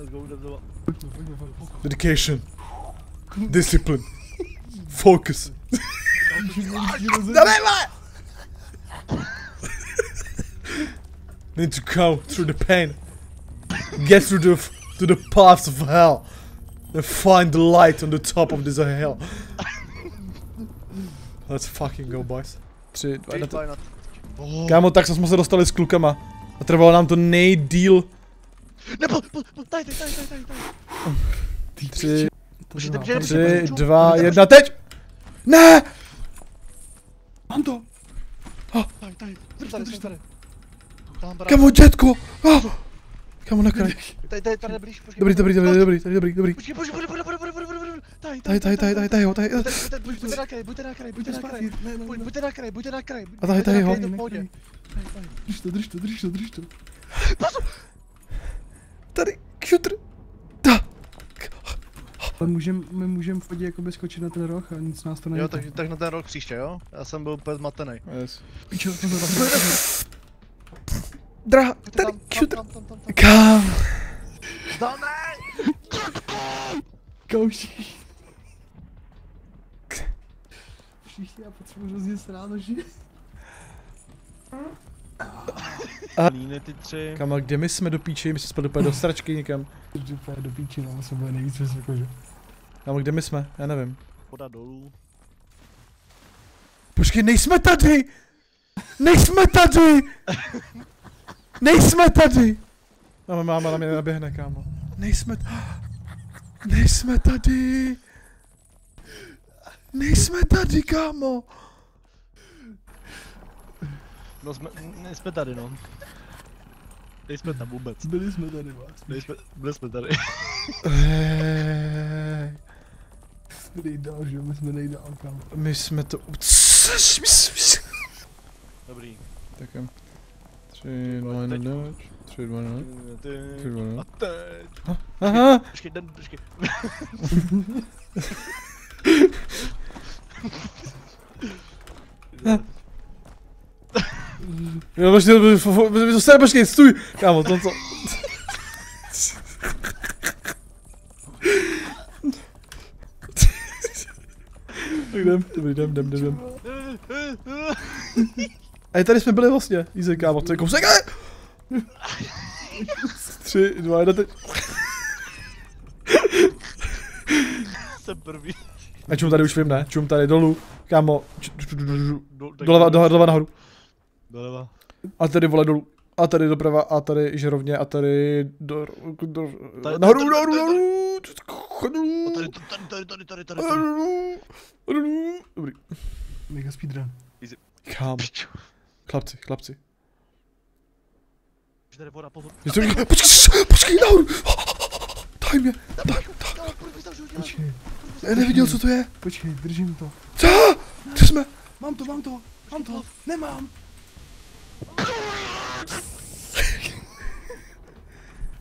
Let's go, jdem doma. Dedication. Discipline. Focus. Need to go through the pain. Get through to the paths of hell. And find the light on the top of this hell. Let's fucking go, boys. 3, 2, 1. Kámo, tak jsme se dostali s klukama. A trvalo nám to nejdýl. Nebo, tady. 3, 2, 1, teď! Ne! Mám to! Tady. Kámo, dětko! Kámo, na kraj. Tady blíž, počkej. Dobrý. Počkej, pojď. Tady ho. Buďte na kraji. Buďte na kraji. A tady ho. Drž to. Tady, kšutr. Ale my můžem fodě jakoby skočit na ten roh a nic nás to nejde. Jo, tak na ten rok příště, jo? Já jsem byl úplně zmatený. Yes. Pičo, to Drahá, tady, kšutr. Kam? Zdanej! Kouší. Všichni, já potřebuji rozjet ráno, že? Líny ty 3. Kam, kde my jsme do píči? My jsme spadli úplně do stračky někam. Do píči, no, se bude nejvíc vysokože. Kam, kde my jsme? Já nevím. Voda dolů. Počkej, nejsme tady! Máma na mě naběhne, kámo. Nejsme tady, kámo. No nejsme tady, no. Nejsme tam vůbec. Byli jsme tady, vás. Byli jsme tady. Nejdál, že jo, my jsme nejdál, kámo. My jsme to... Dobrý. Tak jo. 3, 2, 1, 3, 2, 1. A teď. Aha! Počkej. Jo, počkej, stůj! Kámo, to co? Jdem. A tady jsme byli vlastně, jízej, kámo, to je kousek, 3, 2, 1, teď. Jsem první. A čum tady už vím, ne? Čum tady dolů, kámo, doleva nahoru. Doleva. A tady vole dolů. A tady doprava, a tady žerovně, a tady nahoru. Tady. Dobrý. Mega speedrun. Kámo. Chlapci. Už tady voda, pozor. Počkej, nahoru. Daj mě. Počkej. Já neviděl, co to je. Počkej, držím to. Co? Kde jsme? Mám to. Nemám.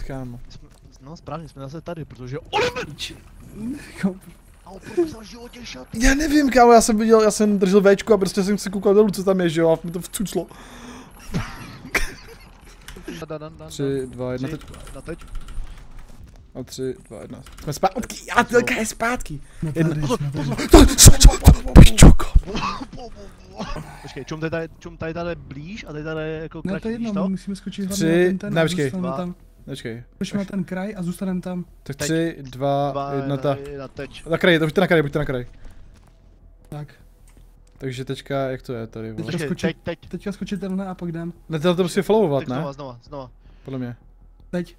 Kámo. No správně, jsme zase tady, protože Já nevím, kámo, já jsem držel Včku a prostě jsem si koukal dolů, co tam je, že jo, a mi to vcuclo. 3, 2, 1, teď. A 3, 2, 1. Jsme zpátky, já telka je zpátky. Počkej, čum tady blíž a tady jako Ne, to je jedno, my musíme skočit hlavně na ten počkej. Počkej. Pojďme na ten kraj a zůstaneme tam. Tak 3, 2, 1, teď. Na kraji, buďte na kraji. Tak. Takže teďka, jak to je tady? Teďka skočit tenhle a pak jdem. Ne, to prostě followovat, ne? Znova. Podle mě. Teď.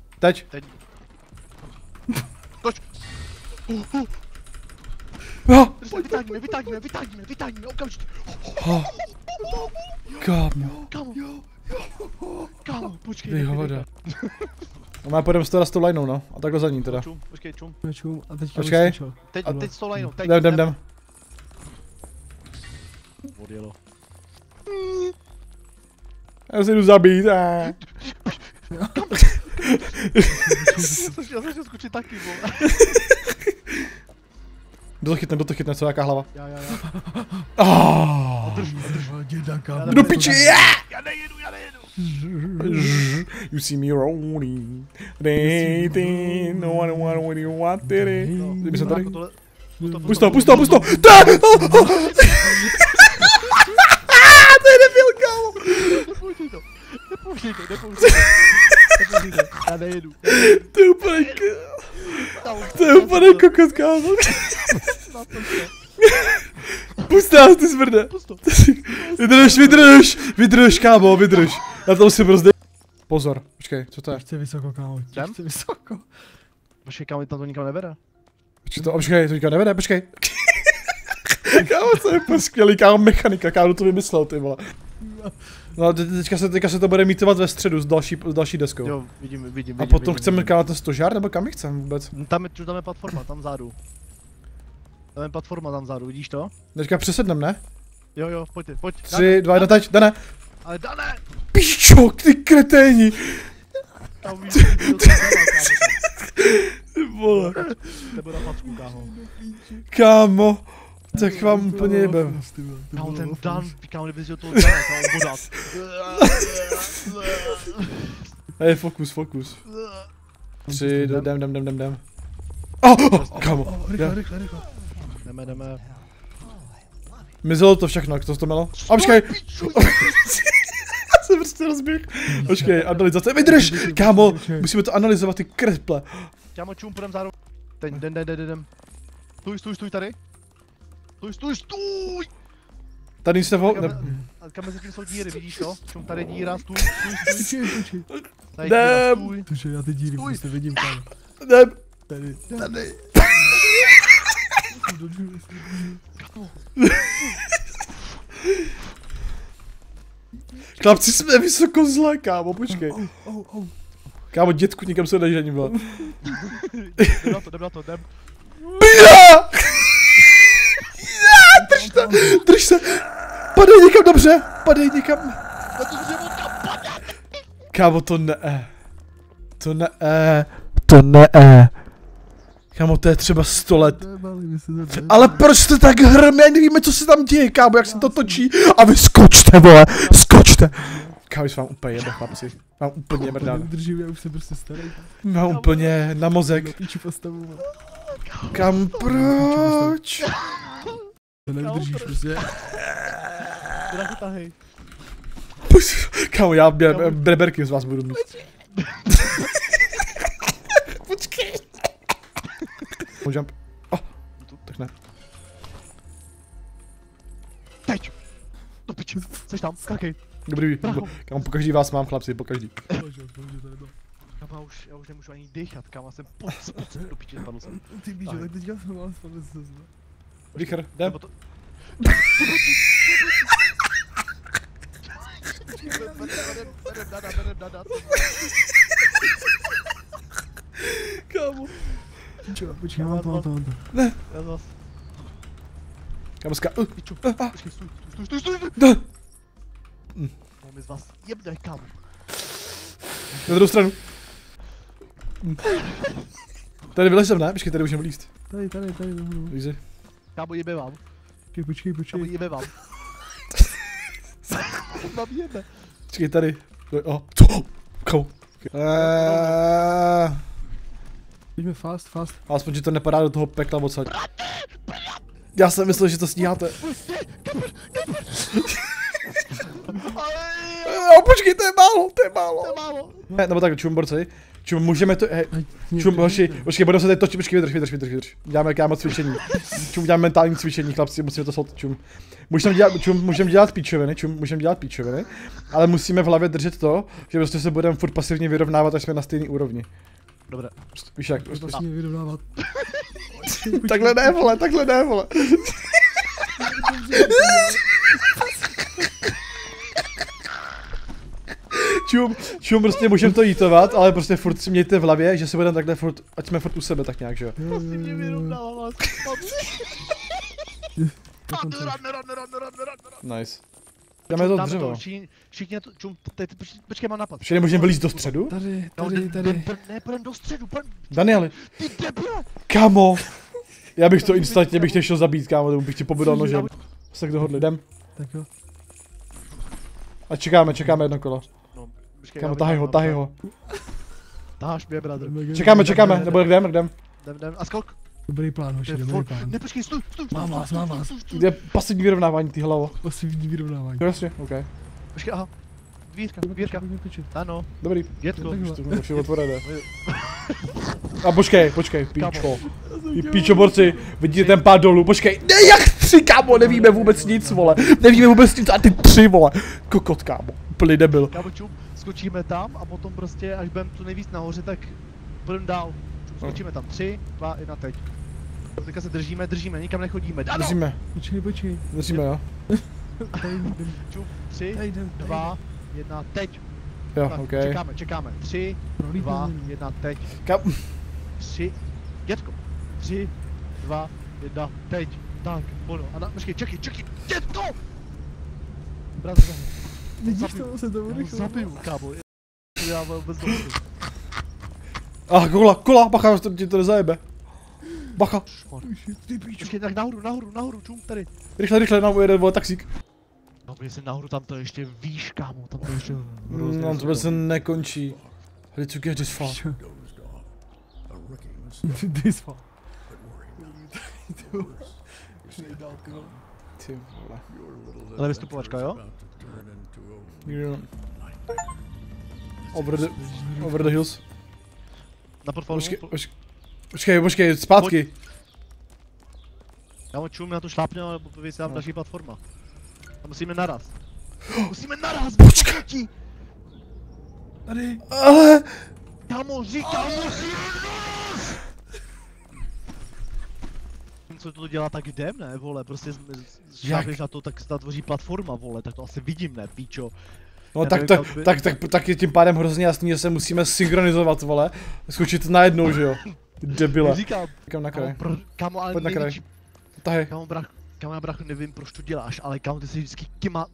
Skoč. Vytáhneme, okamžitě. Kámo, počkej. Vyhoda. No má půjdem z toho s tou lineou, no. A takhle za ní teda. Počkej. A teďka Počkej. Teď s tou lineou, teď. Jdem. Odjelo. Já se jdu zabít, Já jsem chtěl skočit taky, vole. Do to chytne, co, jaká hlava? Já. Aaaaaaah. Drž. Do piči, Já nejedu. You see me rolling. No one what you want. My jsme tady. Puść to. To je nebyl, kámo. Nepoužij to. Já nejedu. To je úplně kokot, kámo. Pust nás, ty smrde. Vydrž, kámo, vydrž. Já to musím rozdej. Pozor, počkej, co to je? Chci vysoko, kámo. Jdem? Chci vysoko. Počkej, kámo, tam to nikam nevede. Počkej, to nikam nevede, počkej. Kámo, to je skvělý, kámo, mechanika, kámo, to vymyslel, ty vole. No, teďka se to bude mítovat ve středu s další deskou. Jo, vidím. A potom chceme kámo ten stožár, nebo kam my chceme vůbec? Tam je platforma, tam vzadu. Tam je platforma tam vzadu, vidíš to? Teďka přesednem, ne? Jo, pojď. 3, 2, 1, teď, Dane! Ale Dane! Pičo, ty kreténi! Kámo, vidíš, Ty vole. Nebo na packu, kámo. Kámo, tak vám úplně jebem. Kámo, ten Dan, kámo, nevyzděl toho Dana, kámo, bodat. Hej, fokus. 3, jdem. Kámo, Rychle. Jdeme. mizelo to všechno, jak to mělo? A počkej! Já jsem prostě rozběh. Počkej, analyzace, vydrž! Kámo, musíme to analyzovat, ty kreple. Kámo, čum, půjdem zároveň. Jdem. Stůj tady. Stůj! Tady nic nevo... Kam mezi tím jsou díry, vidíš to? Čum, tady díra, stůj. Počkej. Tady díra, stůj. Tuže, já ty díry prostě vidím, kámo. Jdem. Tady. Chlapci jsme vysoko zlé, kámo, počkej. Kámo, dětku, nikam se nežení, vole. Jdem na to. Bíra! Drž se! Padej někam dobře! Padej někam! Kámo, to ne. Kámo, to je třeba 100 let. Ale proč to tak hrmě? Nevíme, co se tam děje, kámo, jak se to točí. A vy skočte, vole, skočte. Kámo, vám úplně jebe, chlapci. Mám úplně mrdán. Držím, já už jsem prostě starý. Mám úplně na mozek. Píči postavu. Kam, proč? To nevydržíš prostě. Tahej. Kámo, já breberky z vás budu mít. Počkej. Jump. Tak ne. Teď! Do piči, seš tam, skakej. Dobrý, kámo, pokaždý vás mám, chlapci, pokaždý. Kámo, já už nemůžu ani dýchat, kámo, já jsem pocit do piči, spadl jsem. Ty víš, tak teďka jsem vám spadl se zle. Richard, jdem. Kámo. Počkej, mám to. Ne. Já zas. Kámo, Piču, počkej, stůj. Máme z vás jebne, kámo. Na druhou stranu. Tady vylezem, ne? Počkej, tady můžeme líst. Tady, Lízi. Kámo, jebe vám. Počkej. Kámo, jebe vám. Mám jebe. Počkej, tady. Co? Kámo. Pojďme fast. Aspoň, že to nepadá do toho pekla odsaď. Já jsem myslel, že to stíháte. Počkej, to je málo. Ne, nebo tak, čum, borci. Čum, můžeme to, čum, hoši, počkej, budeme se teď točit, počkej, vydrž. Děláme kámo cvičení. Čum, děláme mentální cvičení, chlapci, musíme to sot, čum. Můžeme dělat píčoviny, ale musíme v hlavě držet to, že prostě se budeme furt pasivně vyrovnávat, až jsme na stejné úrovni. Dobré. Víš jak? Prostě mě vyrovnávat. Takhle ne, vole. Čum, prostě můžeme to jítovat, ale prostě furt si mějte v hlavě, že se budeme takhle furt, ať jsme furt u sebe tak nějak, že jo. Prostě mě vyrovnává vás. Nice. Dáme to dřevo. Všichni na to, čum, počkej, mám nápad. Ještě nemůžeme vylízt do středu? Tady. Ne, půjdem do středu, Danieli. Ty debile. Kámo. Já bych to instantně bych tě šel zabít, kámo, tomu bych ti pobodal nožem. Se tak dohodli, jdem. Tak jo. A čekáme jedno kolo. No, Počkej, Kámo, já tahej ho, vytáhnu, tahej ho. Taháš mě, brother. Čekáme, nebo jdem. Jdem, a skok. Dobrý plán, hoši, dobrý plán. Ne, počkej, stůj. Mám vás. Kde pasivní vyrovnávání, ty hlavo. Pasivní vyrovnávání. Jo, jasně, OK. Počkej, aha. Dvírka. Ano, Dobrý. dětko. To vše otvorené. A počkej, píčo. Ty píčo borci, vidíte ten pád dolů, počkej. Ne, jak 3, kámo, nevíme vůbec nic, vole. Nevíme vůbec nic, a ty 3, vole. Kokot, kámo, úplný debil. Kámo, čum, skočíme tam a potom prostě, až budeme tu nejvíc nahoře, tak půjdeme dál. Skočíme tam, 3, 2, 1, teď. Teďka se držíme, nikam nechodíme. Ano! Držíme, jo. Čum, 3, 2, 1, teď. Jo, Tak, OK. čekáme. 3, 2, 1, teď. Kam? 3, dětko. 3, 2, 1, teď. Tak, ono. A počkej, čekej, dětko! Bratře, Vidíš to, se to já ho urychlilo. zabiju, kámo. Já vůbec dobře. Kola, bacha, ti to nezajebe. Bacha. Počkej, tak nahoru, čum, tady. Rychle, nám ujede, vole, taxík. No, jestli nahoru tam to ještě víš, kámo, tam to ještě... No, to se nekončí. How did you get this far? This far. Ty vole. Ale vystupovačka, jo? Jo. Over the hills. Na portfoliu. Počkej, zpátky. Já mu čum, já to šlápnu, ale pověď se nám další platforma. A musíme naraz. Počkej! Tady. Ale... Kámo, říkám, co to dělá, tak jdem, ne, vole, prostě šlápneš na to, tak se tvoří platforma, vole, tak to asi vidím, ne, píčo. No tak je tím pádem hrozně jasný, že se musíme synchronizovat, vole. Skočit najednou, že jo. Debile. Říkám, Kam na kraj. kámo, ale Pojď na kraj. největší... Tahej. Kámo, já brachu, nevím, proč to děláš, ale kámo, ty jsi vždycky kima...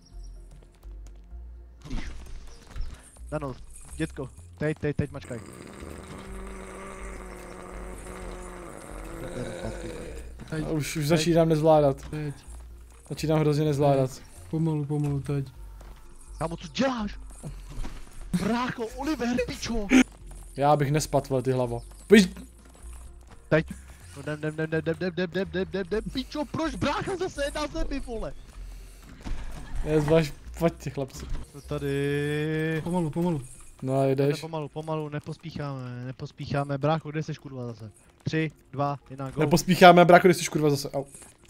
Ano, dětko, teď mačkaj. Už začínám nezvládat. Teď. Začínám hrozně nezvládat. Pomalu, teď. Kámo, co děláš? Brácho, Oliver, pičo! Já bych nespadl, vole, ty hlavo. Pojď. Teď. No jdem, pičo, proč brácha zase je na zemi, vole? Je zvlášť, pojďte, chlapci. To tady... Pomalu. No a jedeš. Pomalu, nepospícháme, brácho, kde seš kurva zase? 3, 2, 1, go. Nepospícháme, brácho, jsi kurva zase, au.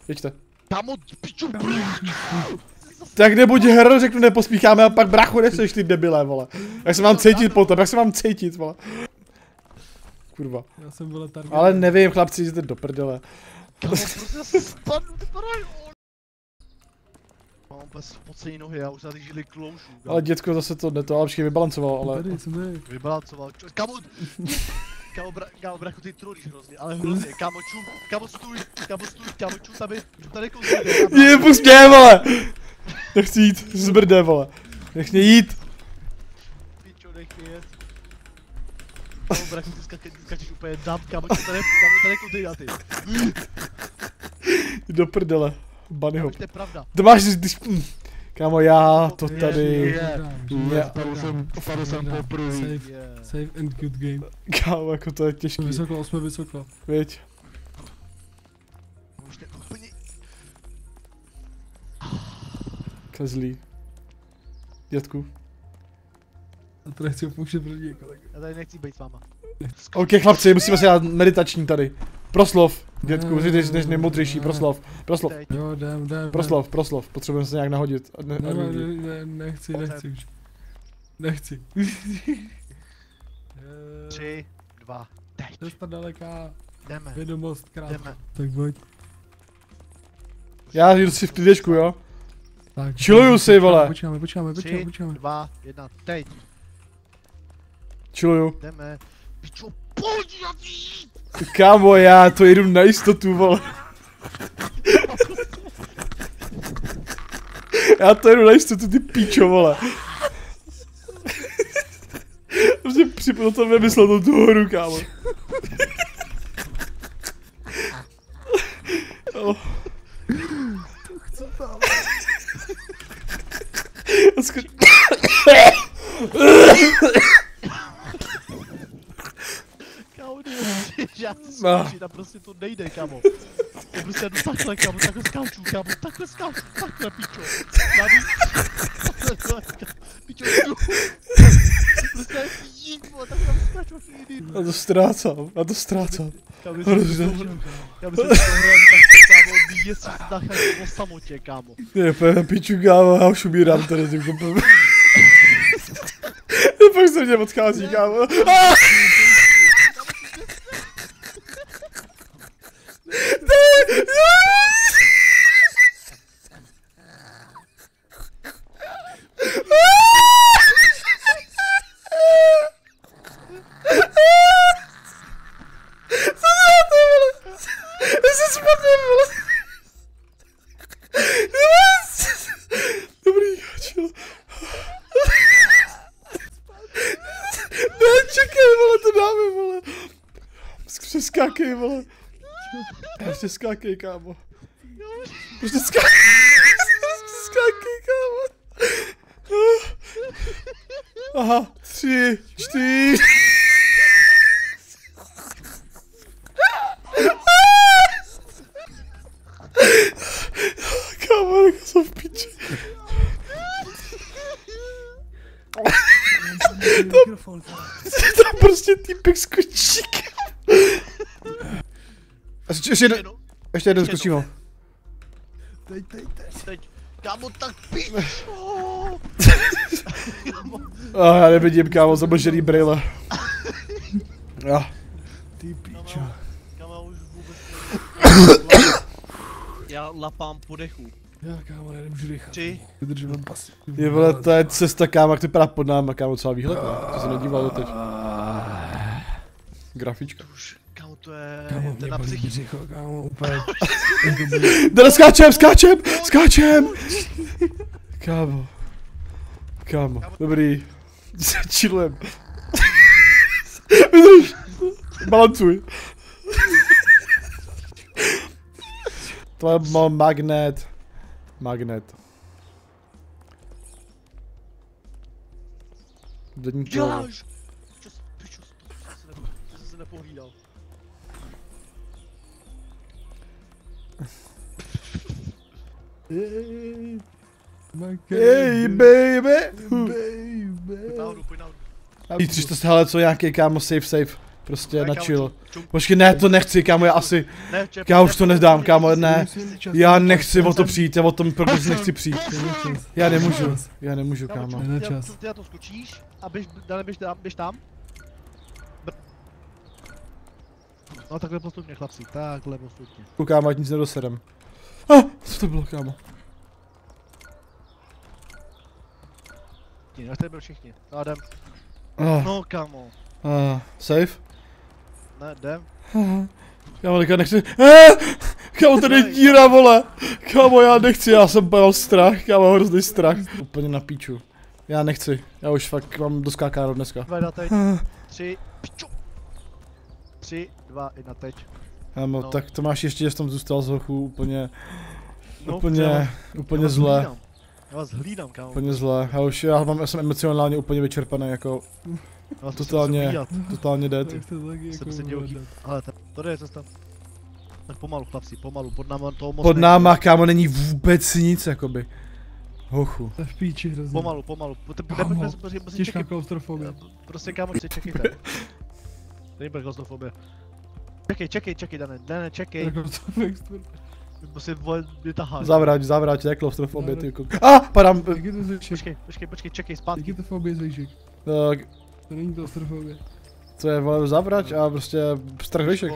Jeďte. Kámo, pičo, brácho! Tak nebuď hero, řeknu nepospícháme a pak brácho neseš, ty debile, vole. Jak se mám cítit potom, vole. Kurva. Já jsem byl target. Ale nevím, chlapci, jste do prdele. Kámo, prostě se spadnu, ty brácho! Mám úplně spocený nohy, já už tady žili kloužu. Ale dětko zase to ale počkej, vybalancoval, ale... Tady, co tady? Vybalancoval, kámo, brácho, ty trolíš hrozně, ale hrozně, kámo, stůj, čum, tady kousek. Je, pust mě, vole! Nechci jít, zbrdé, vole. Nech mě jít. Pičo, nech mě jet. Kámo, brácho, ty skačeš úplně dám, kámo, tady kousek na ty. Do prdele. Bunnyho. To je pravda. To máš, když... Kámo, já to tady... Spadl jsem poprvé. Save and good game. Kámo, jako to je těžký. Jsme vysoko. Věď. Už to je úplně... Zlý. Dětku. A to nechci opouštět první kolega. Já tady nechci být s váma. OK, chlapci, musíme se dát meditační tady. Proslov, dětku, jsi nejmoudřejší, proslov. Jo, jdem. Proslov, potřebujeme se nějak nahodit. Nechci už. Nechci. 3, 2, teď. Cesta daleká, Jdeme. vědomost krátká. Jdeme. Tak pojď. Já jdu si v klidečku, jo? Tak, Chilluju si, vole. Počkáme. 3, 2, 1, teď. Chilluju. Jdeme. Pičo, pojď na ní! Kámo, já to jedu na jistotu, vole. Já to jedu na jistotu, ty píčo, vole. Prostě připojil to vymyslel tu horu, kámo. Oh. já si skočit a prostě to nejde, kámo. Já prostě jdu takhle, kámo, takhle skáču, kámo, takhle skáču, takhle, pičo. Pičo, jdu. Prostě jít, vole, takhle skáču, jiný. Já to ztrácám. Já bych se to hrál tak, kámo, jezdit na chvíli o samotě, kámo. Je, piču, kámo, já už umírám tady tím kopem. Pak se mě odchází, kámo. Dobrý, čo? Ne, čekej, vole, to dáme, vole. Přeskákej, vole. Ještě skákej, kámo. Prostě skákej, kámo. Aha, 3, 4. Kámo, nechal jsem v piči. Tam prostě týpek skočí. Ještě jeden skočím. Teď, kámo, tak pičo. Já nevidím, kámo, zabožený brýle. Ty pičo. Kámo, už vůbec já lapám po dechu. Já kámo, nemůžu dechat. 3. Vydržím pas. Je, vole, to je cesta, kámo, jak to vypadá pod náma, kámo, celá výhled, ne? To se nedíval doteď. Grafička. Už, kámo, to je... Kámo, to je mě na bolí psychiku. břicho, kámo, úplně. Dele, skáčem! Kámo, dobrý. Chillujem. Vydrž. Balancuj. To je magnet. Denní kolo. Děláš! Pičo, to jsem se nepohlídal. Hey, baby! Pojď nahoru. Jí 300, hele, co nějaký, kámo, safe. Prostě Ne, na kámo, chill. čum. Počkej, ne, to nechci, kámo, já asi... Ne, Já už to nezdám, kámo, ne. Já nechci o to přijít, já o tom prostě nechci přijít. Já nemůžu, kámo. Na čas. Ty na to skočíš a běž tam. No takhle postupně, chlapci, takhle postupně. Kámo, ať nic nedoserem. Co to bylo, kámo? Nechte byl všichni, jdem. No kámo. Safe? Ne, jdem. Kámo, teďka nechci. Kámo, tady je díra, vole. Kámo, já nechci, já jsem byl strach, kámo, hrozný strach. Úplně na píču. Já nechci, já už fakt mám doskákáno dneska. 2, 1, teď. 3, piču. 3, 2, 1, teď. Kámo, No. tak to máš ještě, že jsi tam zůstal z hochu úplně No, úplně zle. Já vás hlídám, kámo. Úplně zle, já jsem emocionálně úplně vyčerpaný, jako totálně dead. Tak to taky Jsem jako se dělal chyb. Ale tady je cesta. Tak pomalu, chlapci, pomalu, pod náma toho moc Pod náma, kámo, není vůbec nic, jakoby. Hochu. To je v píči hrozně. Pomalu. Kámo, Musím těžká čekat. klaustrofobie. Prostě kámo, čekejte. Není bude klaustrofobie. Čekej, Dane, čekej. Musím vytahat. Zavrať, to je klaustrofobie, ty kokos. Padám. Jak je to zvejšek? Počkej, čekej, Jak zpátky. je to fobie zvejšek? Tak, To není klaustrofobie. to je, vole, zavrať a prostě strach zvejšek.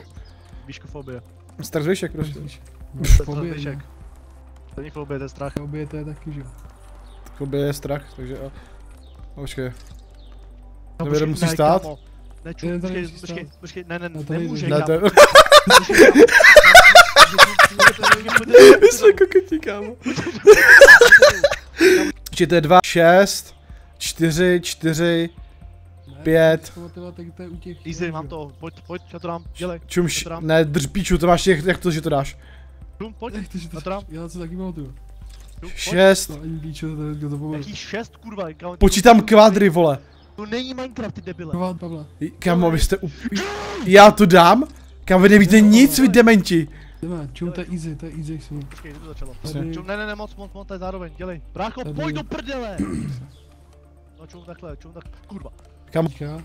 Výškofobie. Strach zvejšek, prostě. Fobie, Zvejšek. To není fobie, to je strach. fobie to je taky, že? Fobie je strach, takže počkej. No, Nevěděl, musí stát? kámo. Ne, Ne, to nemusí počkej, ne, No, to nemůže, nejde. Ne, to je... kámo. My jsme kokoti, kámo. Či to je 2, 6, 4, 5. To je u těch... Easy, mám to, pojď, já to dám, dělej. Čumš, ne, drž píču, to máš jak to, že to dáš. Pojď, Nech to, že já to dám. já to taky pamatuju. 6, To ani píčo, kdo to pomůže. Jaký 6, kurva, kámo. počítám kvadry, vole. To není Minecraft, ty debile. Pavla. Kámo, vy jste Já to dám? Kámo, vy nevíte nic, vy dementi. Jdeme, čum, to je easy, jsou. Počkej, kdy to začalo? Tady. Čum, ne, moc, to je zároveň, dělej. Brácho, Tady. pojď do prdele! No čum takhle, kurva. Kámo, Počká.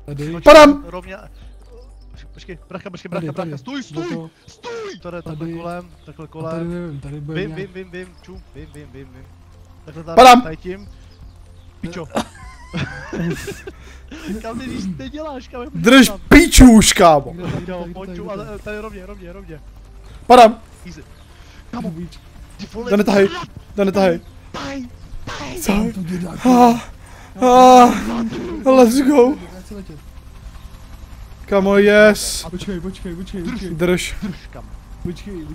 Tady. padám! Rovně. Počkej, brácha, Tady. stůj! Tady, takhle Tady. kolem, A tady nevím, tady bude nějak. Vím, čum, vím. Takhle Padám! tady tím. Pičo. Kam ty když neděláš, kam Drž piču už, kámo. Kde, tady, Jo, tady, pojď tady, čum, tady. ale tady rovně. Padám. Easy. Kámo, víč. Ty vole, To netahej, to netahej. Taj. Co? To dědáku. Let's go. Já chci letět. Kámo, yes. Počkej. Drž. Kam? Počkej.